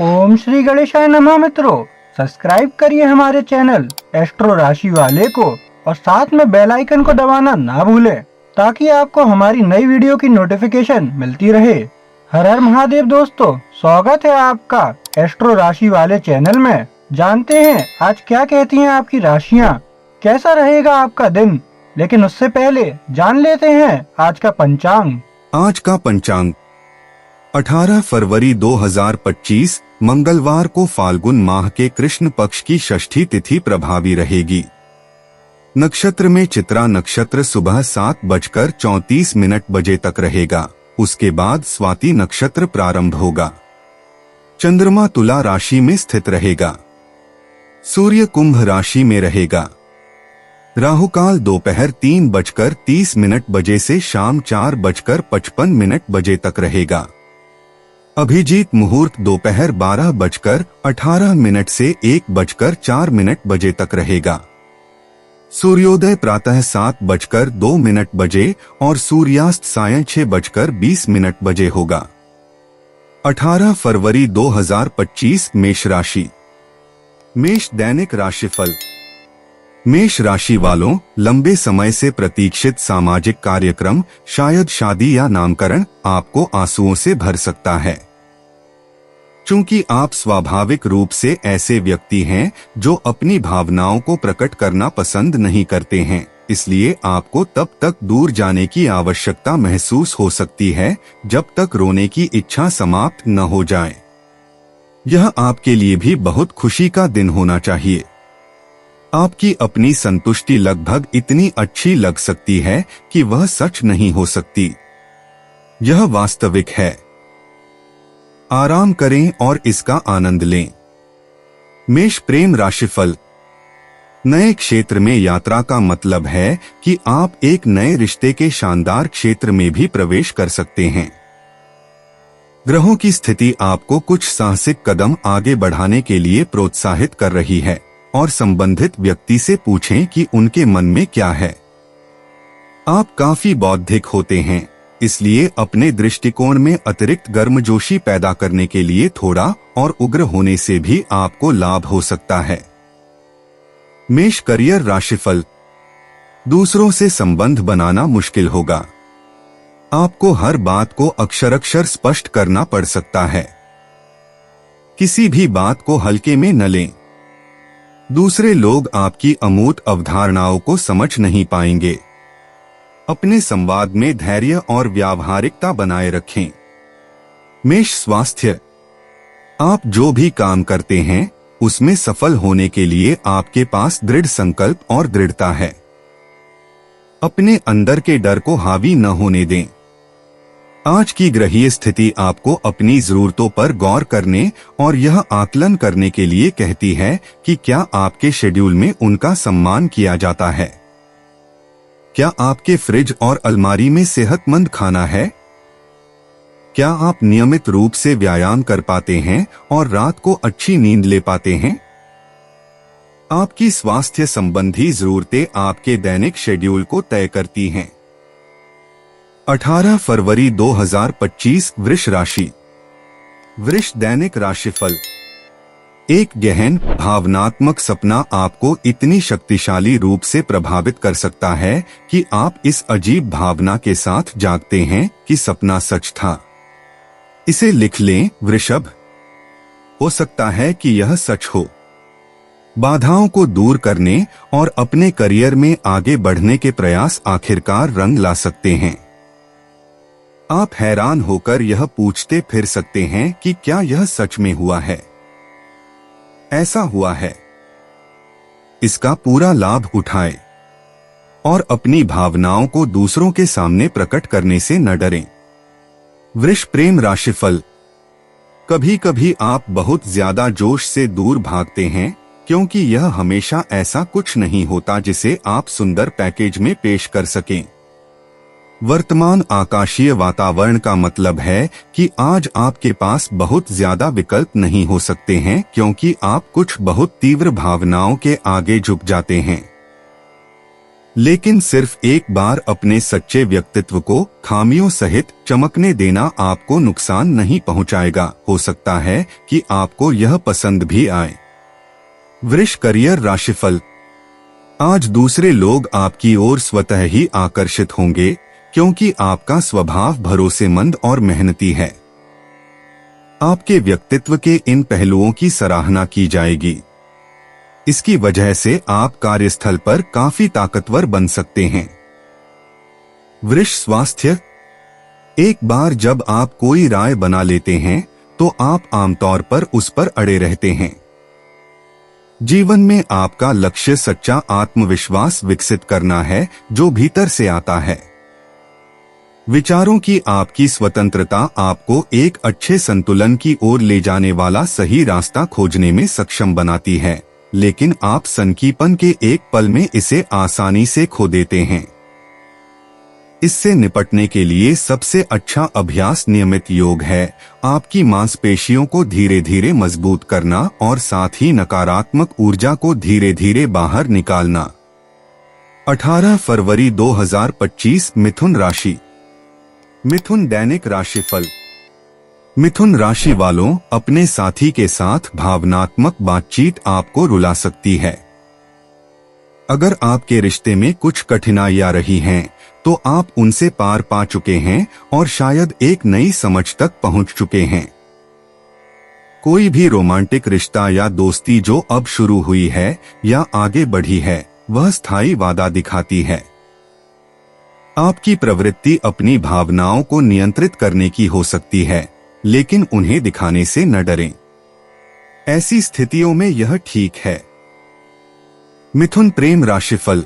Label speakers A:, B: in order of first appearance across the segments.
A: ओम श्री गणेशाय नमः। मित्रों, सब्सक्राइब करिए हमारे चैनल एस्ट्रो राशि वाले को और साथ में बेल आइकन को दबाना ना भूलें ताकि आपको हमारी नई वीडियो की नोटिफिकेशन मिलती रहे। हर हर महादेव दोस्तों, स्वागत है आपका एस्ट्रो राशि वाले चैनल में। जानते हैं आज क्या कहती हैं आपकी राशियां, कैसा रहेगा आपका दिन। लेकिन उससे पहले जान लेते हैं आज का पंचांग।
B: आज का पंचांग 18 फरवरी 2025 मंगलवार को फाल्गुन माह के कृष्ण पक्ष की षष्ठी तिथि प्रभावी रहेगी। नक्षत्र में चित्रा नक्षत्र सुबह 7:34 बजे तक रहेगा। उसके बाद स्वाति नक्षत्र प्रारंभ होगा। चंद्रमा तुला राशि में स्थित रहेगा। सूर्य कुंभ राशि में रहेगा। राहुकाल दोपहर 3:30 बजे से शाम 4:55 बजे तक रहेगा। अभिजीत मुहूर्त दोपहर 12:18 से 1:04 बजे तक रहेगा। सूर्योदय प्रातः 7:02 बजे और सूर्यास्त सायं 6:20 बजे होगा। 18 फरवरी 2025 मेष राशि। मेष दैनिक राशिफल। मेष राशि वालों, लंबे समय से प्रतीक्षित सामाजिक कार्यक्रम, शायद शादी या नामकरण, आपको आंसुओं से भर सकता है। चूंकि आप स्वाभाविक रूप से ऐसे व्यक्ति हैं जो अपनी भावनाओं को प्रकट करना पसंद नहीं करते हैं, इसलिए आपको तब तक दूर जाने की आवश्यकता महसूस हो सकती है जब तक रोने की इच्छा समाप्त न हो जाए। यह आपके लिए भी बहुत खुशी का दिन होना चाहिए। आपकी अपनी संतुष्टि लगभग इतनी अच्छी लग सकती है कि वह सच नहीं हो सकती। यह वास्तविक है। आराम करें और इसका आनंद लें। मेष प्रेम राशिफल। नए क्षेत्र में यात्रा का मतलब है कि आप एक नए रिश्ते के शानदार क्षेत्र में भी प्रवेश कर सकते हैं। ग्रहों की स्थिति आपको कुछ साहसिक कदम आगे बढ़ाने के लिए प्रोत्साहित कर रही है और संबंधित व्यक्ति से पूछें कि उनके मन में क्या है। आप काफी बौद्धिक होते हैं, इसलिए अपने दृष्टिकोण में अतिरिक्त गर्मजोशी पैदा करने के लिए थोड़ा और उग्र होने से भी आपको लाभ हो सकता है। मेष करियर राशिफल। दूसरों से संबंध बनाना मुश्किल होगा। आपको हर बात को अक्षर स्पष्ट करना पड़ सकता है। किसी भी बात को हल्के में न लें। दूसरे लोग आपकी अमूर्त अवधारणाओं को समझ नहीं पाएंगे। अपने संवाद में धैर्य और व्यावहारिकता बनाए रखें। मेष स्वास्थ्य। आप जो भी काम करते हैं उसमें सफल होने के लिए आपके पास दृढ़ संकल्प और दृढ़ता है। अपने अंदर के डर को हावी न होने दें। आज की ग्रहीय स्थिति आपको अपनी जरूरतों पर गौर करने और यह आकलन करने के लिए कहती है कि क्या आपके शेड्यूल में उनका सम्मान किया जाता है। क्या आपके फ्रिज और अलमारी में सेहतमंद खाना है? क्या आप नियमित रूप से व्यायाम कर पाते हैं और रात को अच्छी नींद ले पाते हैं? आपकी स्वास्थ्य संबंधी जरूरतें आपके दैनिक शेड्यूल को तय करती हैं। 18 फरवरी 2025 वृष राशि। वृष दैनिक राशिफल। एक गहन भावनात्मक सपना आपको इतनी शक्तिशाली रूप से प्रभावित कर सकता है कि आप इस अजीब भावना के साथ जागते हैं कि सपना सच था। इसे लिख लें वृषभ। हो सकता है कि यह सच हो। बाधाओं को दूर करने और अपने करियर में आगे बढ़ने के प्रयास आखिरकार रंग ला सकते हैं। आप हैरान होकर यह पूछते फिर सकते हैं कि क्या यह सच में हुआ है? ऐसा हुआ है। इसका पूरा लाभ उठाएं और अपनी भावनाओं को दूसरों के सामने प्रकट करने से न डरें। वृष प्रेम राशिफल। कभी कभी आप बहुत ज्यादा जोश से दूर भागते हैं क्योंकि यह हमेशा ऐसा कुछ नहीं होता जिसे आप सुंदर पैकेज में पेश कर सकें। वर्तमान आकाशीय वातावरण का मतलब है कि आज आपके पास बहुत ज्यादा विकल्प नहीं हो सकते हैं क्योंकि आप कुछ बहुत तीव्र भावनाओं के आगे झुक जाते हैं। लेकिन सिर्फ एक बार अपने सच्चे व्यक्तित्व को खामियों सहित चमकने देना आपको नुकसान नहीं पहुंचाएगा। हो सकता है कि आपको यह पसंद भी आए। वृष करियर राशिफल। आज दूसरे लोग आपकी ओर स्वतः ही आकर्षित होंगे क्योंकि आपका स्वभाव भरोसेमंद और मेहनती है। आपके व्यक्तित्व के इन पहलुओं की सराहना की जाएगी। इसकी वजह से आप कार्यस्थल पर काफी ताकतवर बन सकते हैं। वृष स्वास्थ्य। एक बार जब आप कोई राय बना लेते हैं तो आप आमतौर पर उस पर अड़े रहते हैं। जीवन में आपका लक्ष्य सच्चा आत्मविश्वास विकसित करना है जो भीतर से आता है। विचारों की आपकी स्वतंत्रता आपको एक अच्छे संतुलन की ओर ले जाने वाला सही रास्ता खोजने में सक्षम बनाती है, लेकिन आप संकीपन के एक पल में इसे आसानी से खो देते हैं। इससे निपटने के लिए सबसे अच्छा अभ्यास नियमित योग है। आपकी मांसपेशियों को धीरे धीरे मजबूत करना और साथ ही नकारात्मक ऊर्जा को धीरे धीरे बाहर निकालना। 18 फरवरी 2025 मिथुन राशि। मिथुन दैनिक राशिफल। मिथुन राशि वालों, अपने साथी के साथ भावनात्मक बातचीत आपको रुला सकती है। अगर आपके रिश्ते में कुछ कठिनाइयां रही हैं, तो आप उनसे पार पा चुके हैं और शायद एक नई समझ तक पहुंच चुके हैं। कोई भी रोमांटिक रिश्ता या दोस्ती जो अब शुरू हुई है या आगे बढ़ी है, वह स्थायी वादा दिखाती है। आपकी प्रवृत्ति अपनी भावनाओं को नियंत्रित करने की हो सकती है, लेकिन उन्हें दिखाने से न डरें। ऐसी स्थितियों में यह ठीक है। मिथुन प्रेम राशिफल।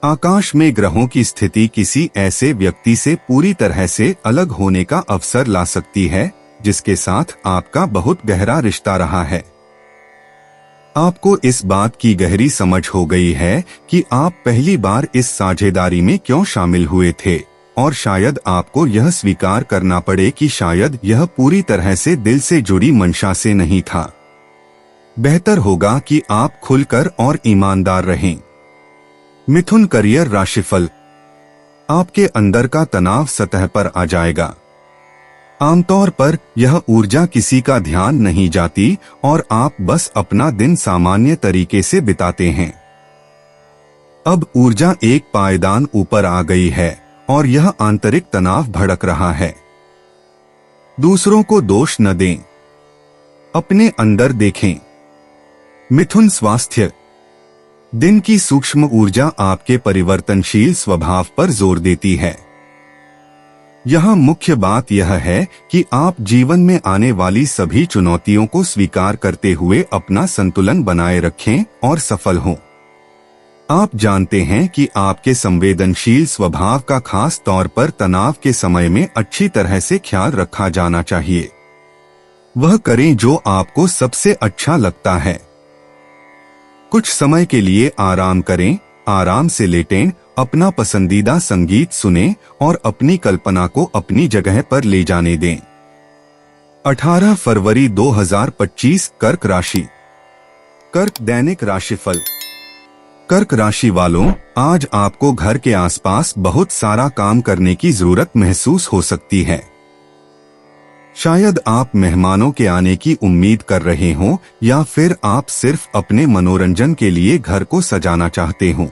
B: आकाश में ग्रहों की स्थिति किसी ऐसे व्यक्ति से पूरी तरह से अलग होने का अवसर ला सकती है जिसके साथ आपका बहुत गहरा रिश्ता रहा है। आपको इस बात की गहरी समझ हो गई है कि आप पहली बार इस साझेदारी में क्यों शामिल हुए थे, और शायद आपको यह स्वीकार करना पड़े कि शायद यह पूरी तरह से दिल से जुड़ी मंशा से नहीं था। बेहतर होगा कि आप खुलकर और ईमानदार रहें। मिथुन करियर राशिफल। आपके अंदर का तनाव सतह पर आ जाएगा। आमतौर पर यह ऊर्जा किसी का ध्यान नहीं जाती और आप बस अपना दिन सामान्य तरीके से बिताते हैं। अब ऊर्जा एक पायदान ऊपर आ गई है और यह आंतरिक तनाव भड़क रहा है। दूसरों को दोष न दें, अपने अंदर देखें। मिथुन स्वास्थ्य। दिन की सूक्ष्म ऊर्जा आपके परिवर्तनशील स्वभाव पर जोर देती है। यहाँ मुख्य बात यह है कि आप जीवन में आने वाली सभी चुनौतियों को स्वीकार करते हुए अपना संतुलन बनाए रखें और सफल हों। आप जानते हैं कि आपके संवेदनशील स्वभाव का खास तौर पर तनाव के समय में अच्छी तरह से ख्याल रखा जाना चाहिए। वह करें जो आपको सबसे अच्छा लगता है। कुछ समय के लिए आराम करें, आराम से लेटें, अपना पसंदीदा संगीत सुनें और अपनी कल्पना को अपनी जगह पर ले जाने दें। 18 फरवरी 2025 कर्क राशि। कर्क दैनिक राशिफल। कर्क राशि वालों, आज आपको घर के आसपास बहुत सारा काम करने की जरूरत महसूस हो सकती है। शायद आप मेहमानों के आने की उम्मीद कर रहे हों या फिर आप सिर्फ अपने मनोरंजन के लिए घर को सजाना चाहते हों।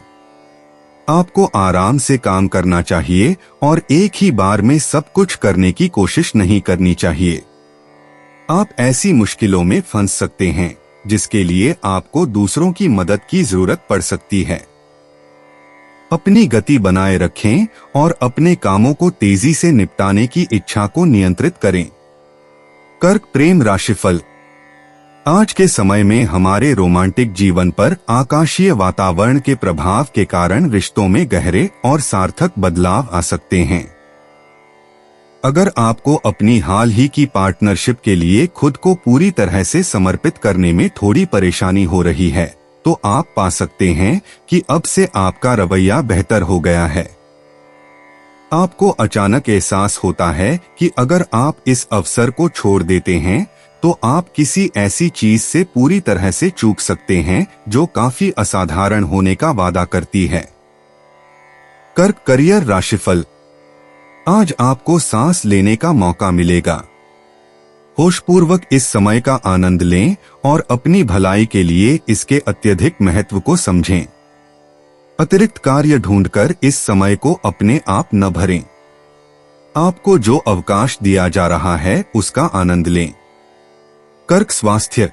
B: आपको आराम से काम करना चाहिए और एक ही बार में सब कुछ करने की कोशिश नहीं करनी चाहिए। आप ऐसी मुश्किलों में फंस सकते हैं जिसके लिए आपको दूसरों की मदद की जरूरत पड़ सकती है। अपनी गति बनाए रखें और अपने कामों को तेजी से निपटाने की इच्छा को नियंत्रित करें। कर्क प्रेम राशिफल। आज के समय में हमारे रोमांटिक जीवन पर आकाशीय वातावरण के प्रभाव के कारण रिश्तों में गहरे और सार्थक बदलाव आ सकते हैं। अगर आपको अपनी हाल ही की पार्टनरशिप के लिए खुद को पूरी तरह से समर्पित करने में थोड़ी परेशानी हो रही है, तो आप पा सकते हैं कि अब से आपका रवैया बेहतर हो गया है। आपको अचानक एहसास होता है कि अगर आप इस अवसर को छोड़ देते हैं तो आप किसी ऐसी चीज से पूरी तरह से चूक सकते हैं जो काफी असाधारण होने का वादा करती है। कर्क करियर राशिफल। आज आपको सांस लेने का मौका मिलेगा। होशपूर्वक इस समय का आनंद लें और अपनी भलाई के लिए इसके अत्यधिक महत्व को समझें। अतिरिक्त कार्य ढूंढकर इस समय को अपने आप न भरें। आपको जो अवकाश दिया जा रहा है उसका आनंद लें। कर्क स्वास्थ्य।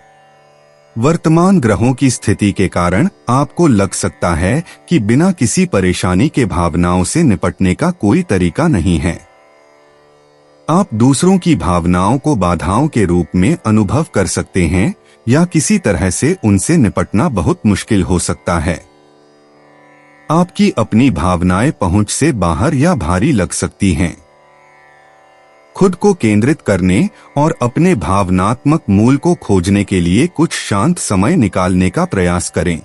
B: वर्तमान ग्रहों की स्थिति के कारण आपको लग सकता है कि बिना किसी परेशानी के भावनाओं से निपटने का कोई तरीका नहीं है। आप दूसरों की भावनाओं को बाधाओं के रूप में अनुभव कर सकते हैं या किसी तरह से उनसे निपटना बहुत मुश्किल हो सकता है। आपकी अपनी भावनाएं पहुंच से बाहर या भारी लग सकती हैं। खुद को केंद्रित करने और अपने भावनात्मक मूल को खोजने के लिए कुछ शांत समय निकालने का प्रयास करें।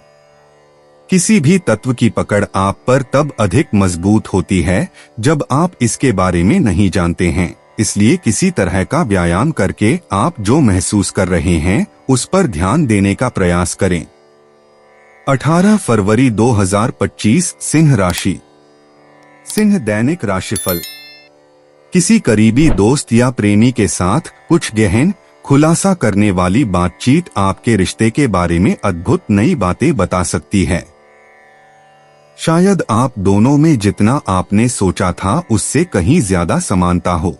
B: किसी भी तत्व की पकड़ आप पर तब अधिक मजबूत होती है जब आप इसके बारे में नहीं जानते हैं, इसलिए किसी तरह का व्यायाम करके आप जो महसूस कर रहे हैं उस पर ध्यान देने का प्रयास करें। 18 फरवरी 2025 सिंह राशि। सिंह दैनिक राशिफल। किसी करीबी दोस्त या प्रेमी के साथ कुछ गहन खुलासा करने वाली बातचीत आपके रिश्ते के बारे में अद्भुत नई बातें बता सकती है। शायद आप दोनों में जितना आपने सोचा था उससे कहीं ज्यादा समानता हो।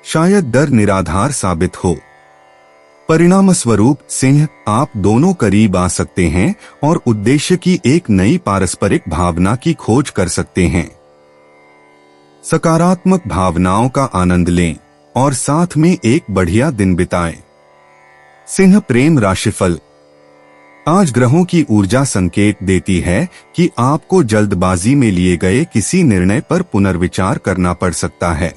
B: शायद डर निराधार साबित हो। परिणामस्वरूप सिंह, आप दोनों करीब आ सकते हैं और उद्देश्य की एक नई पारस्परिक भावना की खोज कर सकते हैं। सकारात्मक भावनाओं का आनंद लें और साथ में एक बढ़िया दिन बिताएं। सिंह प्रेम राशिफल। आज ग्रहों की ऊर्जा संकेत देती है कि आपको जल्दबाजी में लिए गए किसी निर्णय पर पुनर्विचार करना पड़ सकता है।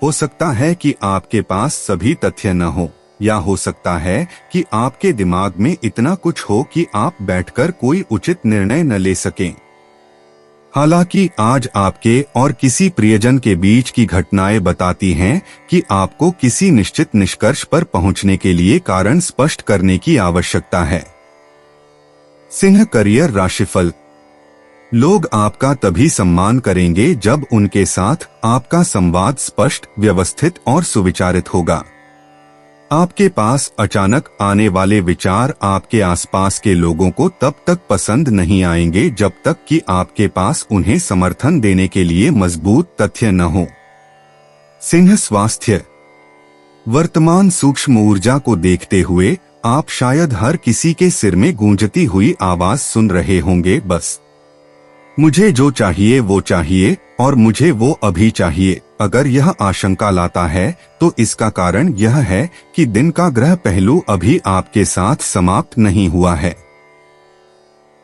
B: हो सकता है कि आपके पास सभी तथ्य न हो, या हो सकता है कि आपके दिमाग में इतना कुछ हो कि आप बैठकर कोई उचित निर्णय न ले सकें। हालांकि आज आपके और किसी प्रियजन के बीच की घटनाएं बताती हैं कि आपको किसी निश्चित निष्कर्ष पर पहुंचने के लिए कारण स्पष्ट करने की आवश्यकता है। सिंह करियर राशिफल। लोग आपका तभी सम्मान करेंगे जब उनके साथ आपका संवाद स्पष्ट, व्यवस्थित और सुविचारित होगा। आपके पास अचानक आने वाले विचार आपके आसपास के लोगों को तब तक पसंद नहीं आएंगे जब तक कि आपके पास उन्हें समर्थन देने के लिए मजबूत तथ्य न हो। सिंह स्वास्थ्य। वर्तमान सूक्ष्म ऊर्जा को देखते हुए आप शायद हर किसी के सिर में गूंजती हुई आवाज सुन रहे होंगे, बस मुझे जो चाहिए वो चाहिए और मुझे वो अभी चाहिए। अगर यह आशंका लाता है तो इसका कारण यह है कि दिन का ग्रह पहलू अभी आपके साथ समाप्त नहीं हुआ है।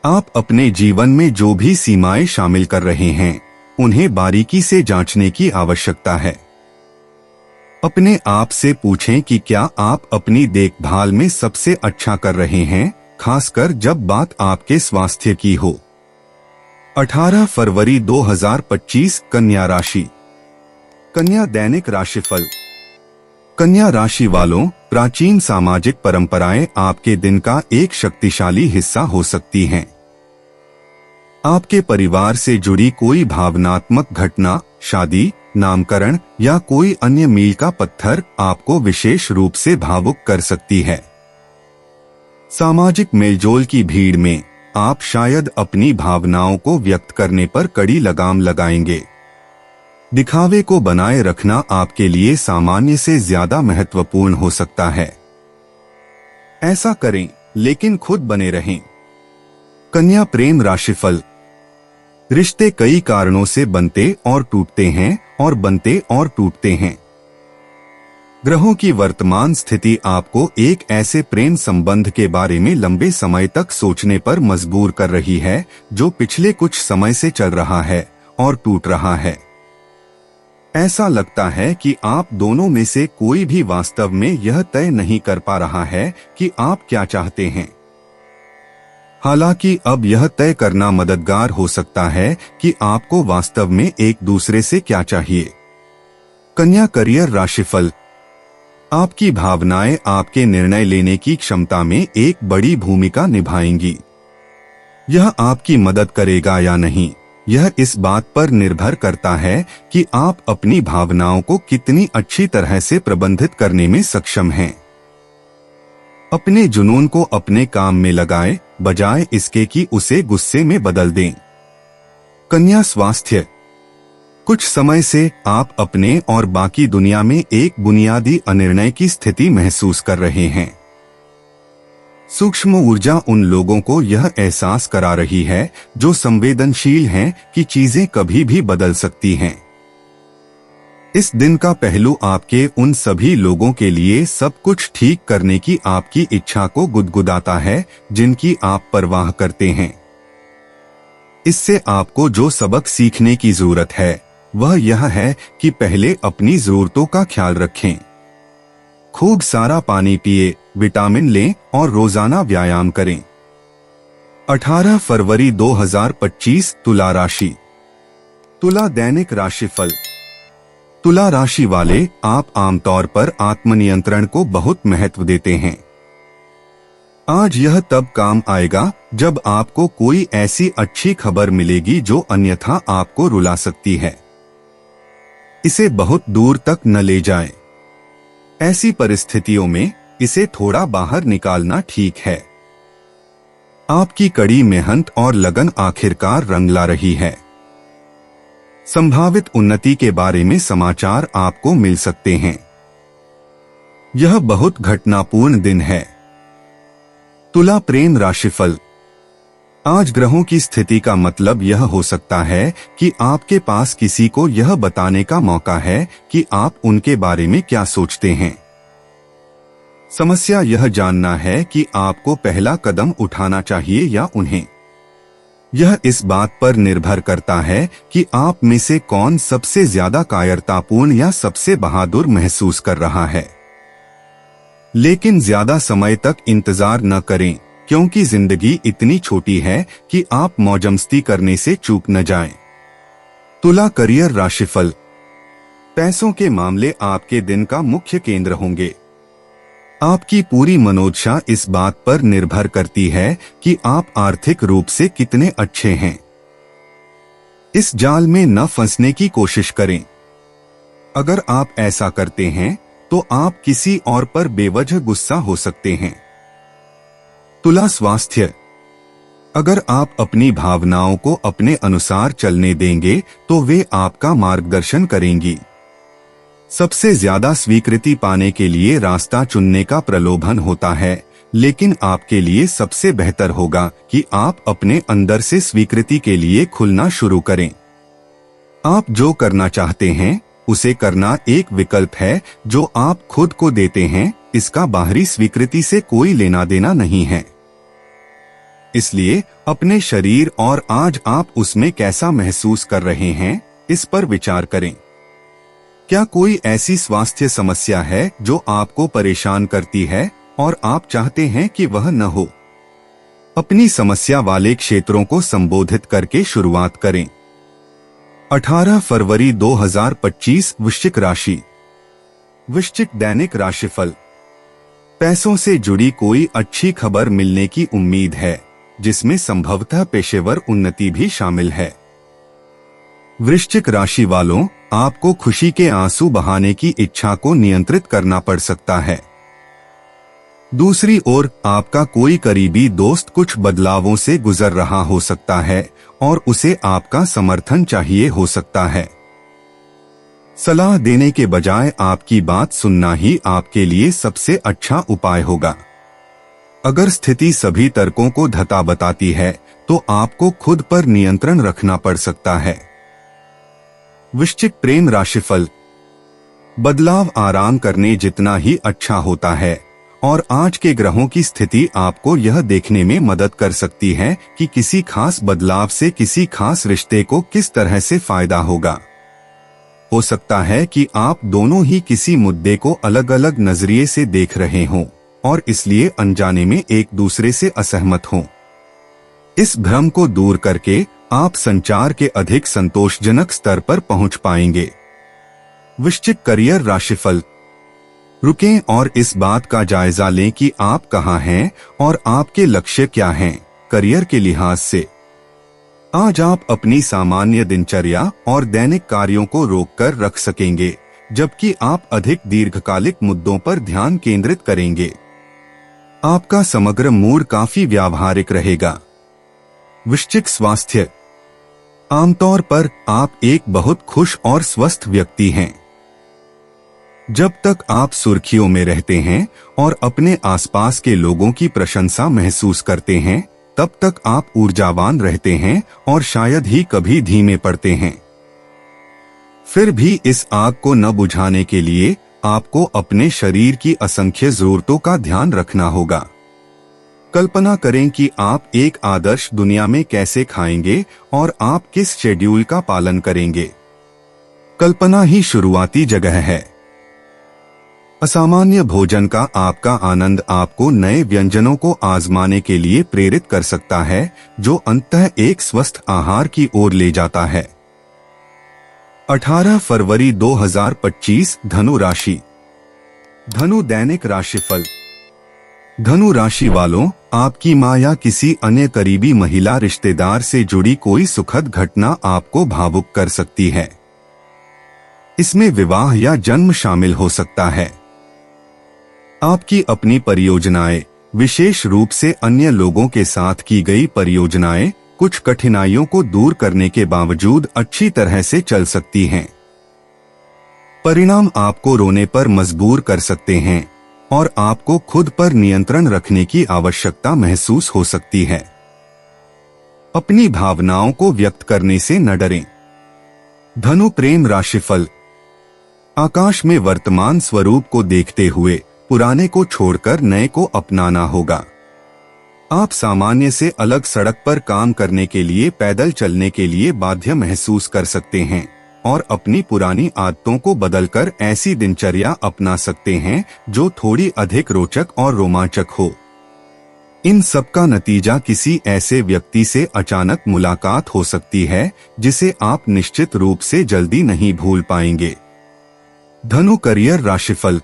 B: आप अपने जीवन में जो भी सीमाएं शामिल कर रहे हैं उन्हें बारीकी से जांचने की आवश्यकता है। अपने आप से पूछें कि क्या आप अपनी देखभाल में सबसे अच्छा कर रहे हैं, खासकर जब बात आपके स्वास्थ्य की हो। 18 फरवरी 2025 कन्या राशि। कन्या दैनिक राशिफल। कन्या राशि वालों, प्राचीन सामाजिक परंपराएं आपके दिन का एक शक्तिशाली हिस्सा हो सकती हैं। आपके परिवार से जुड़ी कोई भावनात्मक घटना, शादी, नामकरण या कोई अन्य मील का पत्थर आपको विशेष रूप से भावुक कर सकती है। सामाजिक मेलजोल की भीड़ में आप शायद अपनी भावनाओं को व्यक्त करने पर कड़ी लगाम लगाएंगे। दिखावे को बनाए रखना आपके लिए सामान्य से ज्यादा महत्वपूर्ण हो सकता है। ऐसा करें, लेकिन खुद बने रहें। कन्या प्रेम राशिफल। रिश्ते कई कारणों से बनते और टूटते हैं और बनते और टूटते हैं। ग्रहों की वर्तमान स्थिति आपको एक ऐसे प्रेम संबंध के बारे में लंबे समय तक सोचने पर मजबूर कर रही है जो पिछले कुछ समय से चल रहा है और टूट रहा है। ऐसा लगता है कि आप दोनों में से कोई भी वास्तव में यह तय नहीं कर पा रहा है कि आप क्या चाहते हैं। हालांकि अब यह तय करना मददगार हो सकता है कि आपको वास्तव में एक दूसरे से क्या चाहिए। कन्या करियर राशिफल। आपकी भावनाएं आपके निर्णय लेने की क्षमता में एक बड़ी भूमिका निभाएंगी। यह आपकी मदद करेगा या नहीं, यह इस बात पर निर्भर करता है कि आप अपनी भावनाओं को कितनी अच्छी तरह से प्रबंधित करने में सक्षम हैं। अपने जुनून को अपने काम में लगाएं, बजाय इसके कि उसे गुस्से में बदल दें। कन्या स्वास्थ्य। कुछ समय से आप अपने और बाकी दुनिया में एक बुनियादी अनिर्णय की स्थिति महसूस कर रहे हैं। सूक्ष्म ऊर्जा उन लोगों को यह एहसास करा रही है जो संवेदनशील हैं कि चीजें कभी भी बदल सकती हैं। इस दिन का पहलू आपके उन सभी लोगों के लिए सब कुछ ठीक करने की आपकी इच्छा को गुदगुदाता है जिनकी आप परवाह करते हैं। इससे आपको जो सबक सीखने की जरूरत है वह यह है कि पहले अपनी जरूरतों का ख्याल रखें। खूब सारा पानी पिए, विटामिन लें और रोजाना व्यायाम करें। 18 फरवरी 2025 तुला राशि। तुला दैनिक राशिफल। तुला राशि वाले, आप आमतौर पर आत्मनियंत्रण को बहुत महत्व देते हैं। आज यह तब काम आएगा जब आपको कोई ऐसी अच्छी खबर मिलेगी जो अन्यथा आपको रुला सकती है। इसे बहुत दूर तक न ले जाएं। ऐसी परिस्थितियों में इसे थोड़ा बाहर निकालना ठीक है। आपकी कड़ी मेहनत और लगन आखिरकार रंग ला रही है। संभावित उन्नति के बारे में समाचार आपको मिल सकते हैं। यह बहुत घटनापूर्ण दिन है। तुला प्रेम राशिफल। आज ग्रहों की स्थिति का मतलब यह हो सकता है कि आपके पास किसी को यह बताने का मौका है कि आप उनके बारे में क्या सोचते हैं। समस्या यह जानना है कि आपको पहला कदम उठाना चाहिए या उन्हें। यह इस बात पर निर्भर करता है कि आप में से कौन सबसे ज्यादा कायरतापूर्ण या सबसे बहादुर महसूस कर रहा है। लेकिन ज्यादा समय तक इंतजार न करें, क्योंकि जिंदगी इतनी छोटी है कि आप मौजमस्ती करने से चूक न जाएं। तुला करियर राशिफल। पैसों के मामले आपके दिन का मुख्य केंद्र होंगे। आपकी पूरी मनोदशा इस बात पर निर्भर करती है कि आप आर्थिक रूप से कितने अच्छे हैं। इस जाल में न फंसने की कोशिश करें। अगर आप ऐसा करते हैं तो आप किसी और पर बेवजह गुस्सा हो सकते हैं। तुला स्वास्थ्य। अगर आप अपनी भावनाओं को अपने अनुसार चलने देंगे तो वे आपका मार्गदर्शन करेंगी। सबसे ज्यादा स्वीकृति पाने के लिए रास्ता चुनने का प्रलोभन होता है, लेकिन आपके लिए सबसे बेहतर होगा कि आप अपने अंदर से स्वीकृति के लिए खुलना शुरू करें। आप जो करना चाहते हैं उसे करना एक विकल्प है जो आप खुद को देते हैं। इसका बाहरी स्वीकृति से कोई लेना देना नहीं है। इसलिए अपने शरीर और आज आप उसमें कैसा महसूस कर रहे हैं इस पर विचार करें। क्या कोई ऐसी स्वास्थ्य समस्या है जो आपको परेशान करती है और आप चाहते हैं कि वह न हो? अपनी समस्या वाले क्षेत्रों को संबोधित करके शुरुआत करें। 18 फरवरी 2025 वृश्चिक राशि। वृश्चिक दैनिक राशिफल। पैसों से जुड़ी कोई अच्छी खबर मिलने की उम्मीद है, जिसमें संभवतः पेशेवर उन्नति भी शामिल है। वृश्चिक राशि वालों, आपको खुशी के आंसू बहाने की इच्छा को नियंत्रित करना पड़ सकता है। दूसरी ओर आपका कोई करीबी दोस्त कुछ बदलावों से गुजर रहा हो सकता है और उसे आपका समर्थन चाहिए हो सकता है। सलाह देने के बजाय आपकी बात सुनना ही आपके लिए सबसे अच्छा उपाय होगा। अगर स्थिति सभी तर्कों को धता बताती है तो आपको खुद पर नियंत्रण रखना पड़ सकता है। वृश्चिक प्रेम राशिफल। बदलाव आराम करने जितना ही अच्छा होता है और आज के ग्रहों की स्थिति आपको यह देखने में मदद कर सकती है कि किसी खास बदलाव से किसी खास रिश्ते को किस तरह से फायदा होगा। हो सकता है कि आप दोनों ही किसी मुद्दे को अलग अलग नजरिए से देख रहे हों और इसलिए अनजाने में एक दूसरे से असहमत हों। इस भ्रम को दूर करके आप संचार के अधिक संतोषजनक स्तर पर पहुंच पाएंगे। वृश्चिक करियर राशिफल। रुकें और इस बात का जायजा लें कि आप कहां हैं और आपके लक्ष्य क्या हैं करियर के लिहाज से। आज आप अपनी सामान्य दिनचर्या और दैनिक कार्यों को रोककर रख सकेंगे, जबकि आप अधिक दीर्घकालिक मुद्दों पर ध्यान केंद्रित करेंगे। आपका समग्र मूड काफी व्यावहारिक रहेगा। वृश्चिक स्वास्थ्य। आमतौर पर आप एक बहुत खुश और स्वस्थ व्यक्ति हैं। जब तक आप सुर्खियों में रहते हैं और अपने आसपास के लोगों की प्रशंसा महसूस करते हैं, तब तक आप ऊर्जावान रहते हैं और शायद ही कभी धीमे पड़ते हैं। फिर भी इस आग को न बुझाने के लिए आपको अपने शरीर की असंख्य जरूरतों का ध्यान रखना होगा। कल्पना करें कि आप एक आदर्श दुनिया में कैसे खाएंगे और आप किस शेड्यूल का पालन करेंगे। कल्पना ही शुरुआती जगह है। असामान्य भोजन का आपका आनंद आपको नए व्यंजनों को आजमाने के लिए प्रेरित कर सकता है, जो अंततः एक स्वस्थ आहार की ओर ले जाता है। 18 फरवरी 2025 धनु राशि। धनु दैनिक राशिफल। धनु राशि वालों, आपकी मां या किसी अन्य करीबी महिला रिश्तेदार से जुड़ी कोई सुखद घटना आपको भावुक कर सकती है। इसमें विवाह या जन्म शामिल हो सकता है। आपकी अपनी परियोजनाएं, विशेष रूप से अन्य लोगों के साथ की गई परियोजनाएं, कुछ कठिनाइयों को दूर करने के बावजूद अच्छी तरह से चल सकती हैं। परिणाम आपको रोने पर मजबूर कर सकते हैं और आपको खुद पर नियंत्रण रखने की आवश्यकता महसूस हो सकती है। अपनी भावनाओं को व्यक्त करने से न डरें। धनु प्रेम राशिफल। आकाश में वर्तमान स्वरूप को देखते हुए पुराने को छोड़कर नए को अपनाना होगा। आप सामान्य से अलग सड़क पर काम करने के लिए पैदल चलने के लिए बाध्य महसूस कर सकते हैं और अपनी पुरानी आदतों को बदलकर ऐसी दिनचर्या अपना सकते हैं जो थोड़ी अधिक रोचक और रोमांचक हो। इन सब का नतीजा किसी ऐसे व्यक्ति से अचानक मुलाकात हो सकती है जिसे आप निश्चित रूप से जल्दी नहीं भूल पाएंगे। धनु करियर राशिफल।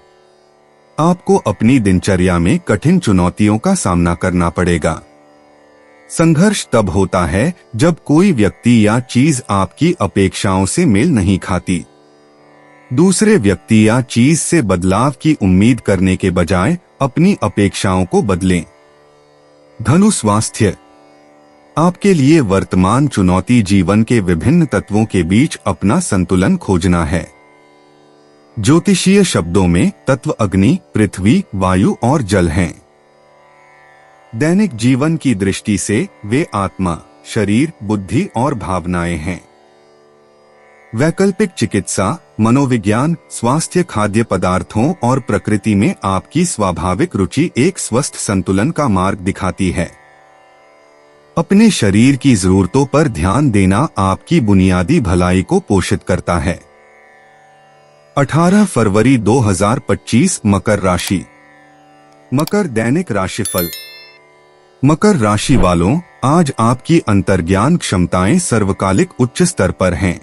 B: आपको अपनी दिनचर्या में कठिन चुनौतियों का सामना करना पड़ेगा। संघर्ष तब होता है जब कोई व्यक्ति या चीज आपकी अपेक्षाओं से मेल नहीं खाती। दूसरे व्यक्ति या चीज से बदलाव की उम्मीद करने के बजाय अपनी अपेक्षाओं को बदलें। धनु स्वास्थ्य। आपके लिए वर्तमान चुनौती जीवन के विभिन्न तत्वों के बीच अपना संतुलन खोजना है। ज्योतिषीय शब्दों में तत्व अग्नि, पृथ्वी, वायु और जल हैं। दैनिक जीवन की दृष्टि से वे आत्मा, शरीर, बुद्धि और भावनाएं हैं। वैकल्पिक चिकित्सा, मनोविज्ञान, स्वास्थ्य, खाद्य पदार्थों और प्रकृति में आपकी स्वाभाविक रुचि एक स्वस्थ संतुलन का मार्ग दिखाती है। अपने शरीर की जरूरतों पर ध्यान देना आपकी बुनियादी भलाई को पोषित करता है। 18 फरवरी 2025 मकर राशि। मकर दैनिक राशिफल। मकर राशि वालों, आज आपकी अंतर्ज्ञान क्षमताएं सर्वकालिक उच्च स्तर पर हैं।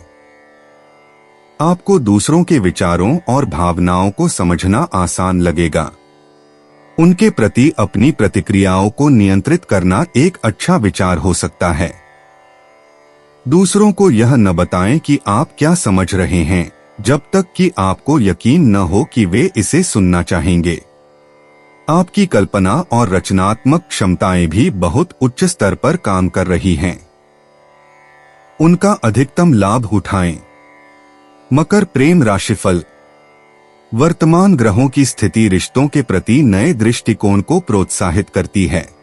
B: आपको दूसरों के विचारों और भावनाओं को समझना आसान लगेगा। उनके प्रति अपनी प्रतिक्रियाओं को नियंत्रित करना एक अच्छा विचार हो सकता है। दूसरों को यह न बताएं कि आप क्या समझ रहे हैं जब तक कि आपको यकीन न हो कि वे इसे सुनना चाहेंगे। आपकी कल्पना और रचनात्मक क्षमताएं भी बहुत उच्च स्तर पर काम कर रही हैं। उनका अधिकतम लाभ उठाएं। मकर प्रेम राशिफल। वर्तमान ग्रहों की स्थिति रिश्तों के प्रति नए दृष्टिकोण को प्रोत्साहित करती है।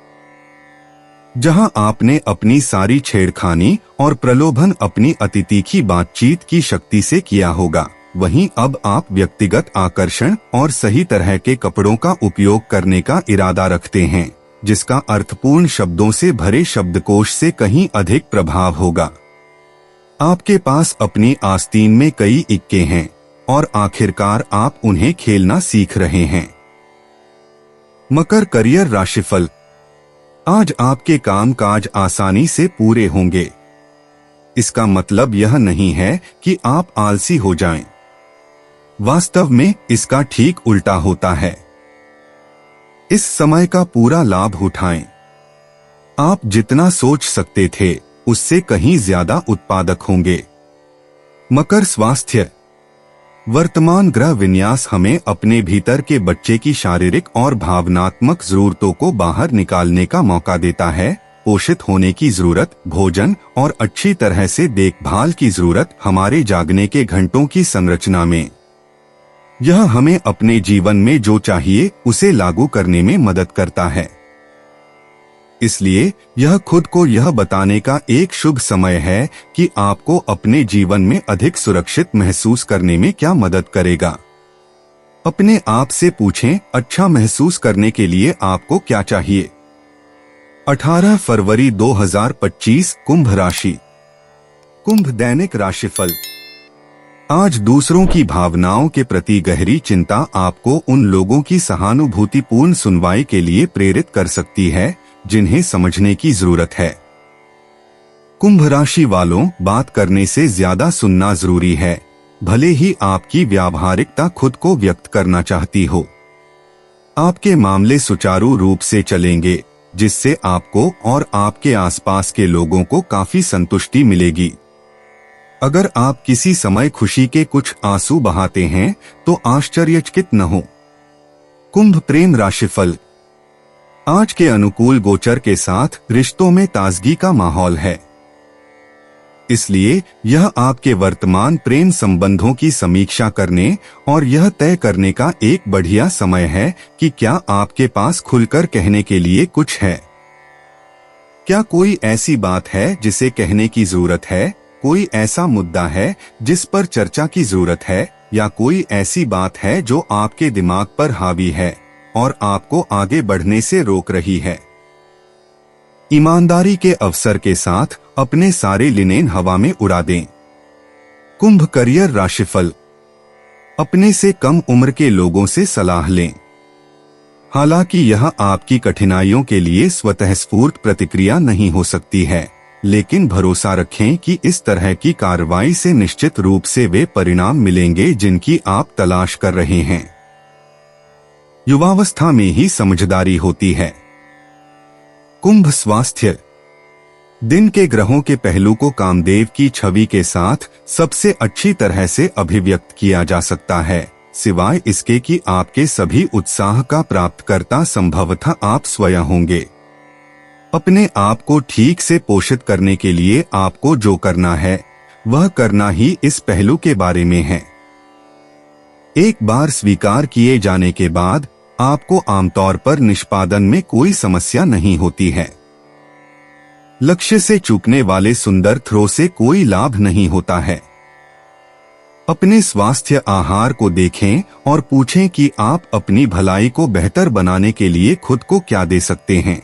B: जहां आपने अपनी सारी छेड़खानी और प्रलोभन अपनी अति तीखी बातचीत की शक्ति से किया होगा, वहीं अब आप व्यक्तिगत आकर्षण और सही तरह के कपड़ों का उपयोग करने का इरादा रखते हैं, जिसका अर्थपूर्ण शब्दों से भरे शब्दकोश से कहीं अधिक प्रभाव होगा। आपके पास अपनी आस्तीन में कई इक्के हैं और आखिरकार आप उन्हें खेलना सीख रहे हैं। मकर करियर राशिफल। आज आपके कामकाज आसानी से पूरे होंगे। इसका मतलब यह नहीं है कि आप आलसी हो जाएं। वास्तव में इसका ठीक उल्टा होता है। इस समय का पूरा लाभ उठाएं। आप जितना सोच सकते थे उससे कहीं ज्यादा उत्पादक होंगे। मकर स्वास्थ्य। वर्तमान ग्रह विन्यास हमें अपने भीतर के बच्चे की शारीरिक और भावनात्मक जरूरतों को बाहर निकालने का मौका देता है। पोषित होने की जरूरत, भोजन और अच्छी तरह से देखभाल की जरूरत हमारे जागने के घंटों की संरचना में। यह हमें अपने जीवन में जो चाहिए उसे लागू करने में मदद करता है। इसलिए यह खुद को यह बताने का एक शुभ समय है कि आपको अपने जीवन में अधिक सुरक्षित महसूस करने में क्या मदद करेगा। अपने आप से पूछें, अच्छा महसूस करने के लिए आपको क्या चाहिए। 18 फरवरी 2025 कुंभ राशि। कुंभ दैनिक राशिफल। आज दूसरों की भावनाओं के प्रति गहरी चिंता आपको उन लोगों की सहानुभूतिपूर्ण सुनवाई के लिए प्रेरित कर सकती है जिन्हें समझने की जरूरत है। कुंभ राशि वालों, बात करने से ज्यादा सुनना जरूरी है, भले ही आपकी व्यावहारिकता खुद को व्यक्त करना चाहती हो। आपके मामले सुचारू रूप से चलेंगे, जिससे आपको और आपके आसपास के लोगों को काफी संतुष्टि मिलेगी। अगर आप किसी समय खुशी के कुछ आंसू बहाते हैं तो आश्चर्यचकित न हो। कुंभ प्रेम राशिफल। आज के अनुकूल गोचर के साथ रिश्तों में ताजगी का माहौल है, इसलिए यह आपके वर्तमान प्रेम संबंधों की समीक्षा करने और यह तय करने का एक बढ़िया समय है कि क्या आपके पास खुलकर कहने के लिए कुछ है। क्या कोई ऐसी बात है जिसे कहने की जरूरत है, कोई ऐसा मुद्दा है जिस पर चर्चा की जरूरत है, या कोई ऐसी बात है जो आपके दिमाग पर हावी है और आपको आगे बढ़ने से रोक रही है। ईमानदारी के अवसर के साथ अपने सारे लिनेन हवा में उड़ा दें। कुंभ करियर राशिफल। अपने से कम उम्र के लोगों से सलाह लें। हालांकि यह आपकी कठिनाइयों के लिए स्वतः स्फूर्त प्रतिक्रिया नहीं हो सकती है, लेकिन भरोसा रखें कि इस तरह की कार्रवाई से निश्चित रूप से वे परिणाम मिलेंगे जिनकी आप तलाश कर रहे हैं। युवावस्था में ही समझदारी होती है। कुंभ स्वास्थ्य। दिन के ग्रहों के पहलू को कामदेव की छवि के साथ सबसे अच्छी तरह से अभिव्यक्त किया जा सकता है, सिवाय इसके कि आपके सभी उत्साह का प्राप्तकर्ता संभवतः आप स्वयं होंगे। अपने आप को ठीक से पोषित करने के लिए आपको जो करना है वह करना ही इस पहलू के बारे में है। एक बार स्वीकार किए जाने के बाद आपको आमतौर पर निष्पादन में कोई समस्या नहीं होती है। लक्ष्य से चूकने वाले सुंदर थ्रो से कोई लाभ नहीं होता है। अपने स्वास्थ्य आहार को देखें और पूछें कि आप अपनी भलाई को बेहतर बनाने के लिए खुद को क्या दे सकते हैं।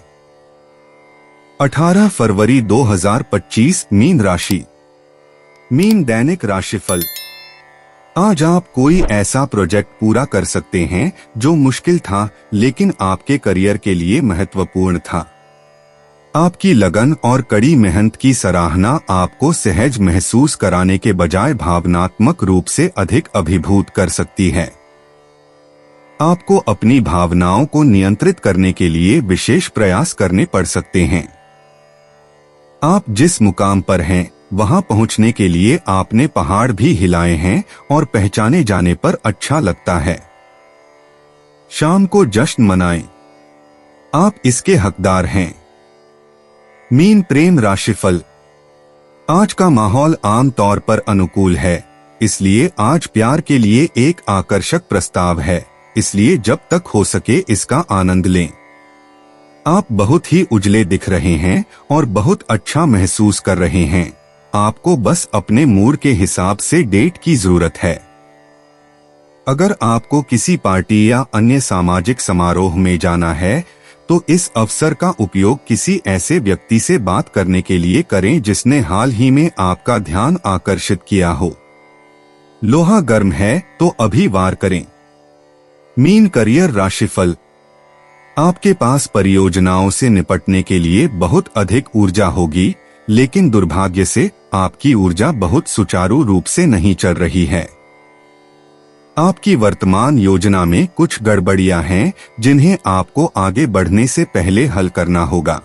B: 18 फरवरी 2025 मीन राशि। मीन दैनिक राशिफल। आज आप कोई ऐसा प्रोजेक्ट पूरा कर सकते हैं जो मुश्किल था लेकिन आपके करियर के लिए महत्वपूर्ण था। आपकी लगन और कड़ी मेहनत की सराहना आपको सहज महसूस कराने के बजाय भावनात्मक रूप से अधिक अभिभूत कर सकती है। आपको अपनी भावनाओं को नियंत्रित करने के लिए विशेष प्रयास करने पड़ सकते हैं। आप जिस मुकाम पर हैं वहां पहुंचने के लिए आपने पहाड़ भी हिलाए हैं और पहचाने जाने पर अच्छा लगता है। शाम को जश्न मनाएं, आप इसके हकदार हैं। मीन प्रेम राशिफल। आज का माहौल आम तौर पर अनुकूल है, इसलिए आज प्यार के लिए एक आकर्षक प्रस्ताव है, इसलिए जब तक हो सके इसका आनंद लें। आप बहुत ही उजले दिख रहे हैं और बहुत अच्छा महसूस कर रहे हैं। आपको बस अपने मूड के हिसाब से डेट की जरूरत है। अगर आपको किसी पार्टी या अन्य सामाजिक समारोह में जाना है तो इस अवसर का उपयोग किसी ऐसे व्यक्ति से बात करने के लिए करें जिसने हाल ही में आपका ध्यान आकर्षित किया हो। लोहा गर्म है तो अभी वार करें। मीन करियर राशिफल। आपके पास परियोजनाओं से निपटने के लिए बहुत अधिक ऊर्जा होगी, लेकिन दुर्भाग्य से आपकी ऊर्जा बहुत सुचारू रूप से नहीं चल रही है। आपकी वर्तमान योजना में कुछ गड़बड़ियां हैं जिन्हें आपको आगे बढ़ने से पहले हल करना होगा।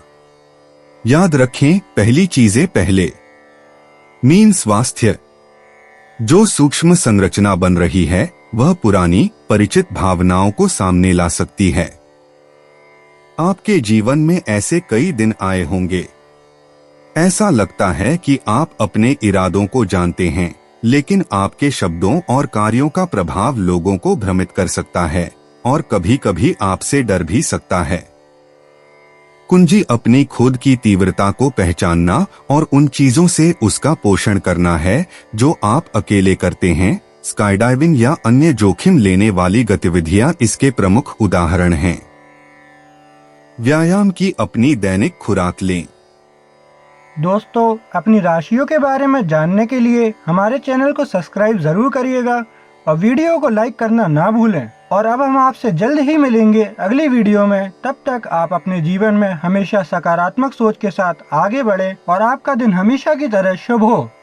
B: याद रखें, पहली चीजें पहले। मीन स्वास्थ्य। जो सूक्ष्म संरचना बन रही है वह पुरानी परिचित भावनाओं को सामने ला सकती है। आपके जीवन में ऐसे कई दिन आए होंगे, ऐसा लगता है कि आप अपने इरादों को जानते हैं, लेकिन आपके शब्दों और कार्यों का प्रभाव लोगों को भ्रमित कर सकता है और कभी-कभी आपसे डर भी सकता है। कुंजी अपनी खुद की तीव्रता को पहचानना और उन चीजों से उसका पोषण करना है जो आप अकेले करते हैं। स्काईडाइविंग या अन्य जोखिम लेने वाली गतिविधियां इसके प्रमुख उदाहरण हैं। व्यायाम की अपनी दैनिक खुराक लें।
A: दोस्तों, अपनी राशियों के बारे में जानने के लिए हमारे चैनल को सब्सक्राइब जरूर करिएगा और वीडियो को लाइक करना ना भूलें। और अब हम आपसे जल्द ही मिलेंगे अगली वीडियो में। तब तक आप अपने जीवन में हमेशा सकारात्मक सोच के साथ आगे बढ़ें और आपका दिन हमेशा की तरह शुभ हो।